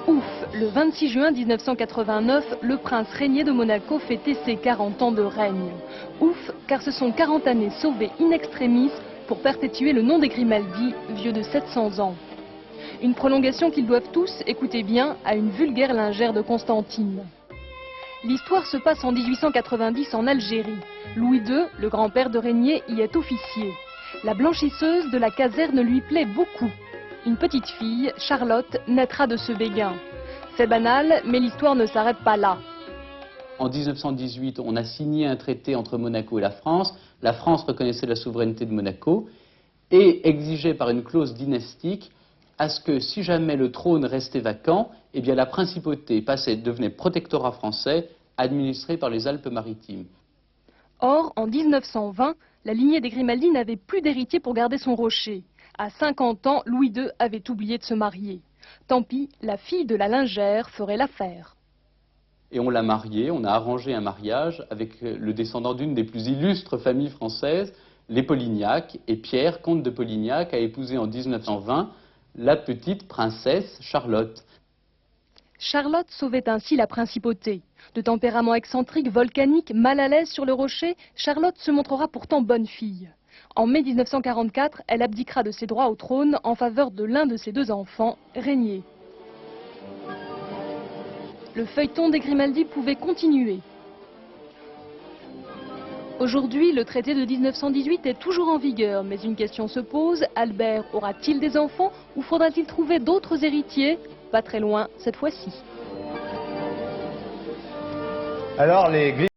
Ouf, le 26 juin 1989, le prince régnier de Monaco fêtait ses 40 ans de règne. Ouf, car ce sont 40 années sauvées in extremis pour perpétuer le nom des Grimaldi, vieux de 700 ans. Une prolongation qu'ils doivent tous, écoutez bien, à une vulgaire lingère de Constantine. L'histoire se passe en 1890 en Algérie. Louis II, le grand-père de Régnier, y est officier. La blanchisseuse de la caserne lui plaît beaucoup. Une petite fille, Charlotte, naîtra de ce béguin. C'est banal, mais l'histoire ne s'arrête pas là. En 1918, on a signé un traité entre Monaco et la France. La France reconnaissait la souveraineté de Monaco et exigeait par une clause dynastique à ce que si jamais le trône restait vacant, eh bien la principauté devenait protectorat français administré par les Alpes-Maritimes. Or, en 1920, la lignée des Grimaldi n'avait plus d'héritier pour garder son rocher. À 50 ans, Louis II avait oublié de se marier. Tant pis, la fille de la lingère ferait l'affaire. Et on l'a mariée, on a arrangé un mariage avec le descendant d'une des plus illustres familles françaises, les Polignac, et Pierre, comte de Polignac, a épousé en 1920 la petite princesse Charlotte. Charlotte sauvait ainsi la principauté. De tempérament excentrique, volcanique, mal à l'aise sur le rocher, Charlotte se montrera pourtant bonne fille. En mai 1944, elle abdiquera de ses droits au trône en faveur de l'un de ses deux enfants, Régnier. Le feuilleton des Grimaldi pouvait continuer. Aujourd'hui, le traité de 1918 est toujours en vigueur, mais une question se pose, Albert aura-t-il des enfants ou faudra-t-il trouver d'autres héritiers? Pas très loin cette fois-ci. Alors, les